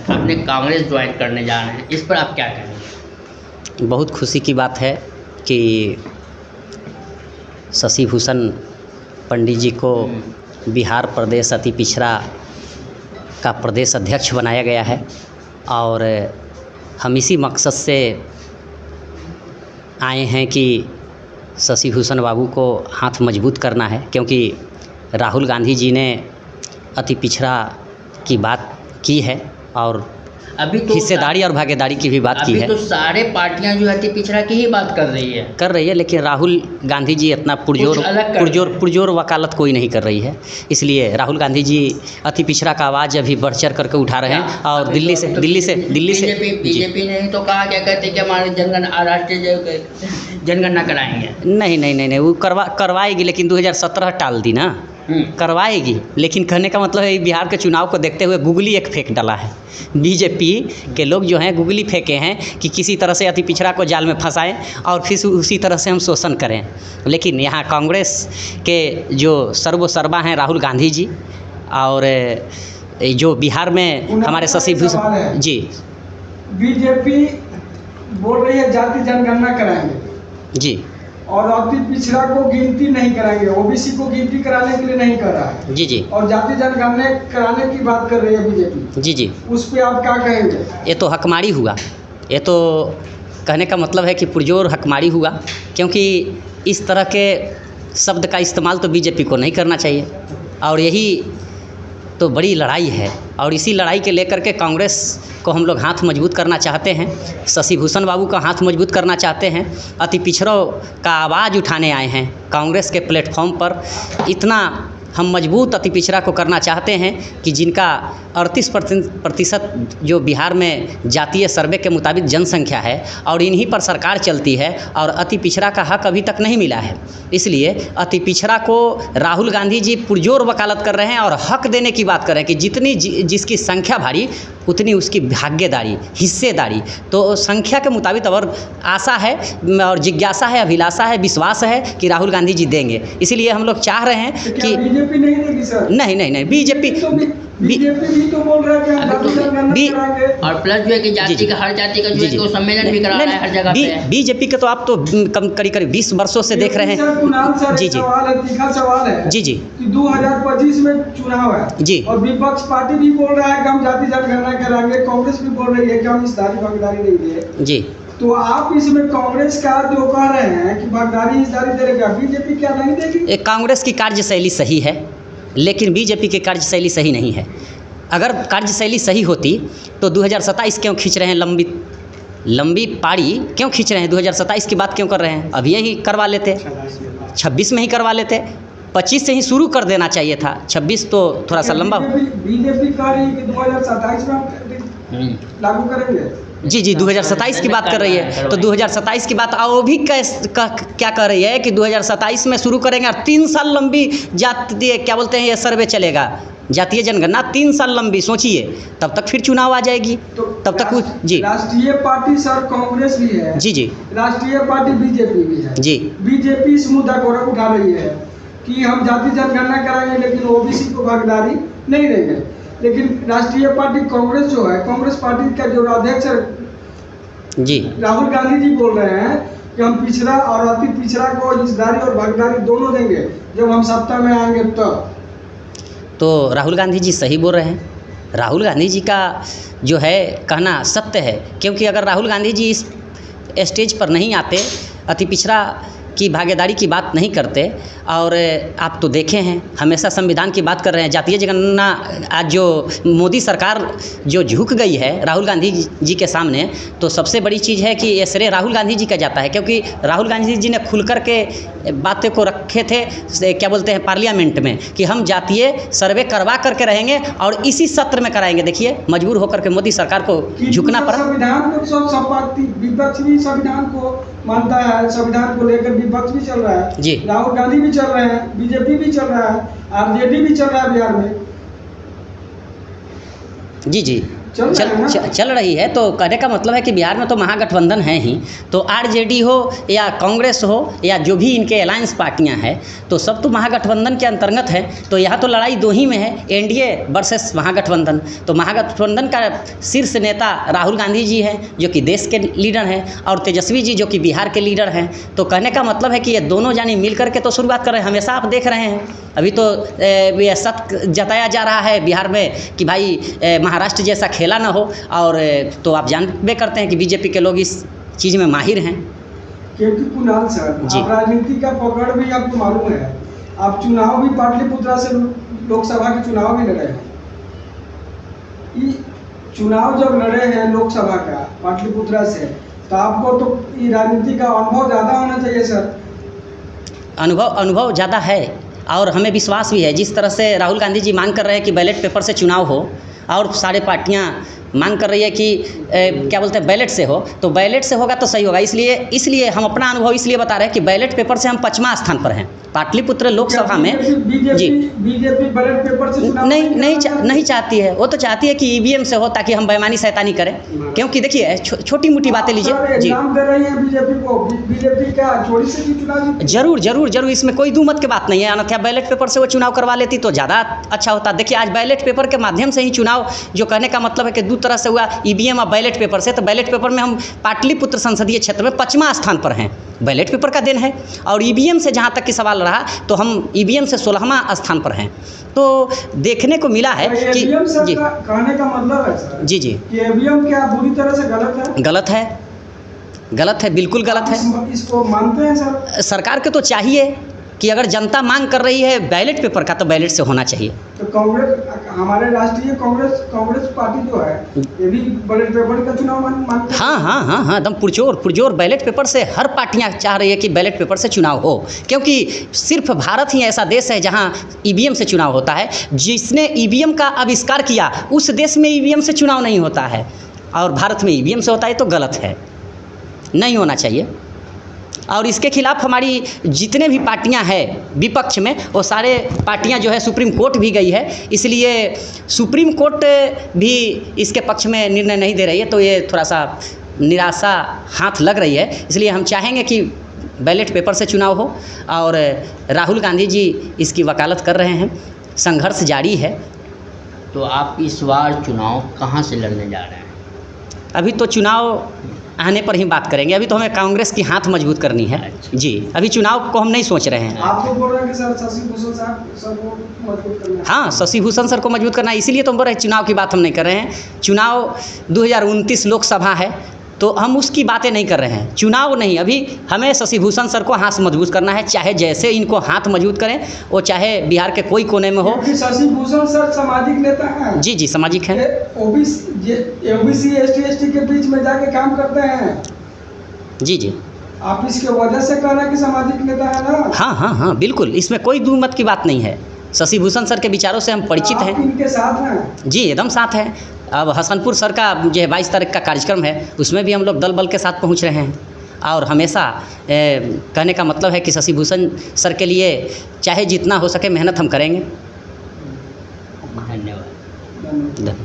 अपने कांग्रेस ज्वाइन करने जा रहे हैं, इस पर आप क्या कहेंगे? बहुत खुशी की बात है कि शशि भूषण पंडित जी को बिहार प्रदेश अति पिछड़ा का प्रदेश अध्यक्ष बनाया गया है और हम इसी मकसद से आए हैं कि शशि भूषण बाबू को हाथ मजबूत करना है, क्योंकि राहुल गांधी जी ने अति पिछड़ा की बात की है और अभी तो हिस्सेदारी और भागीदारी की भी बात की है। अभी तो सारे पार्टियां जो अति पिछड़ा की ही बात कर रही है, लेकिन राहुल गांधी जी इतना पुरजोर वकालत कोई नहीं कर रही है। इसलिए राहुल गांधी जी अति पिछड़ा का आवाज़ अभी बढ़ चढ़ करके उठा रहे हैं और दिल्ली से बीजेपी ने तो कहा, क्या कहते हैं कि हमारे राष्ट्रीय जनगणना कराएंगे। नहीं, वो करवाएगी, लेकिन 2017 टाल दी ना। करवाएगी, लेकिन कहने का मतलब है बिहार के चुनाव को देखते हुए गूगली एक फेंक डाला है। बीजेपी के लोग जो हैं गूगली फेंके हैं कि किसी तरह से अति पिछड़ा को जाल में फंसाएं और फिर उसी तरह से हम शोषण करें। लेकिन यहाँ कांग्रेस के जो सर्वसर्वा हैं राहुल गांधी जी, और जो बिहार में हमारे शशि भूषण जी, बीजेपी बोल रही है जाति जनगणना कराएंगे जी, और अति पिछड़ा को गिनती नहीं कराएंगे, ओबीसी को गिनती कराने के लिए नहीं कर रहा है जी, और जाति जनगणना कराने की बात कर रही है बीजेपी जी। उस पे आप क्या कहेंगे? ये तो हकमारी हुआ, ये तो कहने का मतलब है कि पुरजोर हकमारी हुआ, क्योंकि इस तरह के शब्द का इस्तेमाल तो बीजेपी को नहीं करना चाहिए और यही तो बड़ी लड़ाई है। और इसी लड़ाई के लेकर के कांग्रेस को हम लोग हाथ मजबूत करना चाहते हैं, शशि भूषण बाबू का हाथ मजबूत करना चाहते हैं, अति पिछड़ों का आवाज़ उठाने आए हैं कांग्रेस के प्लेटफॉर्म पर। इतना हम मजबूत अति पिछड़ा को करना चाहते हैं कि जिनका 38% जो बिहार में जातीय सर्वे के मुताबिक जनसंख्या है और इन्हीं पर सरकार चलती है और अति पिछड़ा का हक अभी तक नहीं मिला है। इसलिए अति पिछड़ा को राहुल गांधी जी पुरजोर वकालत कर रहे हैं और हक देने की बात कर रहे हैं कि जितनी जिसकी संख्या भारी उतनी उसकी भाग्यदारी, हिस्सेदारी। तो संख्या के मुताबिक और आशा है और जिज्ञासा है, अभिलाषा है, विश्वास है कि राहुल गांधी जी देंगे। इसीलिए हम लोग चाह रहे हैं कि बीजेपी नहीं देगी सर? नहीं, बीजेपी भी तो बोल रहा है कि हम जाति जनगणना कराएंगे और प्लस जो है कि जाति का हर जाति का जो है तो सम्मेलन भी करा रहा है हर जगह पे। बीजेपी के तो आप तो करीब 20 वर्षों से देख रहे हैं। जी, सवाल है, तीखा सवाल है जी कि 2025 में चुनाव है जी, और विपक्ष पार्टी भी बोल रहा है कि हम जाति जनगणना कराएंगे, कांग्रेस भी बोल रही है कि हम हिस्सेदारी भागीदारी नहीं देंगे जी। तो आप इसमें कांग्रेस का जो कह रहे हैं कि भागीदारी हिस्सेदारी देगा, बीजेपी क्या नहीं देगी? कांग्रेस की कार्यशैली सही है, लेकिन बीजेपी की कार्यशैली सही नहीं है। अगर कार्यशैली सही होती तो 2027 क्यों खींच रहे हैं, लंबी पारी क्यों खींच रहे हैं? 2027 की बात क्यों कर रहे हैं? अब यही करवा लेते, 26 में ही करवा लेते, 25 से ही शुरू कर देना चाहिए था। 26 तो थोड़ा सा लंबा। बीजेपी कह रही है कि 2027 में हम लागू करेंगे। जी, 2027 की बात कर रही है, तो 2027 की बात और भी क्या कर रही है कि 2027 में शुरू करेंगे और 3 साल लंबी जातीय क्या बोलते हैं ये सर्वे चलेगा, जातीय जनगणना 3 साल लंबी। सोचिए, तब तक फिर चुनाव आ जाएगी, तो तब तक कुछ। जी, राष्ट्रीय पार्टी सर कांग्रेस भी है, जी, राष्ट्रीय पार्टी बीजेपी भी है जी। बीजेपी इस मुद्दा को उठा रही है कि हम जाति जनगणना कराएंगे लेकिन ओबीसी को भागीदारी नहीं देंगे, लेकिन राष्ट्रीय पार्टी कांग्रेस जो है, कांग्रेस पार्टी का जो अध्यक्ष जी राहुल गांधी जी बोल रहे हैं कि हम पिछड़ा और अति पिछड़ा को हिस्सेदारी और भागीदारी दोनों देंगे जब हम सत्ता में आएंगे तब। तो राहुल गांधी जी सही बोल रहे हैं। राहुल गांधी जी का जो है कहना सत्य है, क्योंकि अगर राहुल गांधी जी इस स्टेज पर नहीं आते, अति पिछड़ा की भागीदारी की बात नहीं करते, और आप तो देखे हैं हमेशा संविधान की बात कर रहे हैं, जातीय जनगणना। आज जो मोदी सरकार जो झुक गई है राहुल गांधी जी के सामने, तो सबसे बड़ी चीज़ है कि ये श्रेय राहुल गांधी जी का जाता है, क्योंकि राहुल गांधी जी ने खुल कर के बातें को रखे थे, क्या बोलते हैं, पार्लियामेंट में कि हम जातीय सर्वे करवा करके रहेंगे और इसी सत्र में कराएंगे। देखिए, मजबूर होकर के मोदी सरकार को झुकना पड़ा। संविधान को सब विपक्ष भी संविधान को मानता है, संविधान को लेकर विपक्ष भी चल रहा है जी, राहुल गांधी भी चल रहे हैं, बीजेपी भी चल रहा है, आरजेडी भी चल रहा है बिहार में। जी, चल रही है। तो कहने का मतलब है कि बिहार में तो महागठबंधन है ही, तो आरजेडी हो या कांग्रेस हो या जो भी इनके अलायंस पार्टियां हैं, तो सब तो महागठबंधन के अंतर्गत है। तो यहाँ तो लड़ाई दो ही में है, एनडीए वर्सेस महागठबंधन। तो महागठबंधन का शीर्ष नेता राहुल गांधी जी हैं जो कि देश के लीडर हैं, और तेजस्वी जी जो कि बिहार के लीडर हैं। तो कहने का मतलब है कि ये दोनों जानी मिल करके तो शुरुआत कर रहे हैं। हमेशा आप देख रहे हैं, अभी तो ये सत्य जताया जा रहा है बिहार में कि भाई महाराष्ट्र जैसा खेला ना हो, और तो आप जानबे करते हैं कि बीजेपी के लोग इस चीज़ में माहिर हैं। क्योंकि कुणाल सर, आप राजनीति का पकड़ भी आपको मालूम है, आप चुनाव भी पाटलिपुत्रा से लोकसभा के चुनाव भी लड़े हैं। चुनाव जब लड़े हैं लोकसभा का पाटलिपुत्रा से, तो आपको तो ये राजनीति का अनुभव ज़्यादा होना चाहिए सर। अनुभव ज़्यादा है, और हमें विश्वास भी है। जिस तरह से राहुल गांधी जी मांग कर रहे हैं कि बैलेट पेपर से चुनाव हो, और सारे पार्टियां मांग कर रही है कि क्या बोलते हैं बैलेट से हो, तो बैलेट से होगा तो सही होगा। इसलिए हम अपना अनुभव इसलिए बता रहे हैं कि बैलेट पेपर से हम 5वां स्थान पर हैं पाटलिपुत्र लोकसभा में। जी, बीजेपी बैलेट पेपर से चुनाव नहीं चाहती है। वो तो चाहती है कि ईवीएम से हो, ताकि हम बेईमानी शैतानी करें। क्योंकि देखिए छोटी मोटी बातें लीजिए जी, दे रही है बीजेपी को, बीजेपी का चोरी से भी चुनाव जरूर इसमें कोई दो मत की बात नहीं है। अन्यथा बैलेट पेपर से वो चुनाव करवा लेती तो ज़्यादा अच्छा होता। देखिए आज बैलेट पेपर के माध्यम से ही चुनाव, जो कहने का मतलब है कि दो तरह से हुआ, ईवीएम और बैलेट पेपर से। तो बैलेट पेपर में हम पाटलिपुत्र संसदीय क्षेत्र में 5वां स्थान पर हैं, बैलेट पेपर का दिन है। और ईवीएम से जहाँ तक कि सवाल रहा, तो हम ईवीएम से 16वां स्थान पर हैं। तो देखने को मिला है कि जी, कहने का मतलब है सर जी कि ईवीएम क्या बुरी तरह से गलत है, बिल्कुल गलत है। इसको मानते हैं सर? सरकार के तो चाहिए कि अगर जनता मांग कर रही है बैलेट पेपर का, तो बैलेट से होना चाहिए। तो कांग्रेस, हमारे राष्ट्रीय कांग्रेस पार्टी जो है, ये भी बैलेट पेपर का चुनाव मानते हैं? हाँ, एकदम पुरजोर बैलेट पेपर से हर पार्टियां चाह रही है कि बैलेट पेपर से चुनाव हो। क्योंकि सिर्फ भारत ही ऐसा देश है जहां ईवीएम से चुनाव होता है। जिसने ईवीएम का आविष्कार किया, उस देश में ईवीएम से चुनाव नहीं होता है, और भारत में ईवीएम से होता है। तो गलत है, नहीं होना चाहिए। और इसके खिलाफ हमारी जितने भी पार्टियां हैं विपक्ष में, वो सारे पार्टियां जो है सुप्रीम कोर्ट भी गई है। इसलिए सुप्रीम कोर्ट भी इसके पक्ष में निर्णय नहीं दे रही है। तो ये थोड़ा सा निराशा हाथ लग रही है। इसलिए हम चाहेंगे कि बैलेट पेपर से चुनाव हो, और राहुल गांधी जी इसकी वकालत कर रहे हैं। संघर्ष जारी है। तो आप इस बार चुनाव कहाँ से लड़ने जा रहे हैं? अभी तो चुनाव आने पर ही बात करेंगे। अभी तो हमें कांग्रेस की हाथ मजबूत करनी है। जी, अभी चुनाव को हम नहीं सोच रहे हैं। आप तो बोल रहे हैं कि सर शशि भूषण सर को मजबूत करना है। हाँ, शशि भूषण सर को मजबूत करना है। इसीलिए तो हम बोल रहे हैं चुनाव की बात हम नहीं कर रहे हैं। चुनाव 2029 लोकसभा है, तो हम उसकी बातें नहीं कर रहे हैं। चुनाव नहीं, अभी हमें शशि भूषण सर को हाथ मजबूत करना है। चाहे जैसे इनको हाथ मजबूत करें, वो चाहे बिहार के कोई कोने में हो। शशि भूषण सर सामाजिक नेता हैं। जी, सामाजिक हैं। ओबीसी एसटी के बीच में जाके काम करते हैं। जी, आप इसके वजह से कह रहे हैं कि सामाजिक नेता है ना? हाँ, बिल्कुल, इसमें कोई दो मत की बात नहीं है। शशि भूषण सर के विचारों से हम परिचित हैं। इनके साथ हैं? जी, एकदम साथ हैं। अब हसनपुर सर का जो है 22 तारीख का कार्यक्रम है, उसमें भी हम लोग दल बल के साथ पहुंच रहे हैं। और हमेशा कहने का मतलब है कि शशि भूषण सर के लिए चाहे जितना हो सके मेहनत हम करेंगे। धन्यवाद।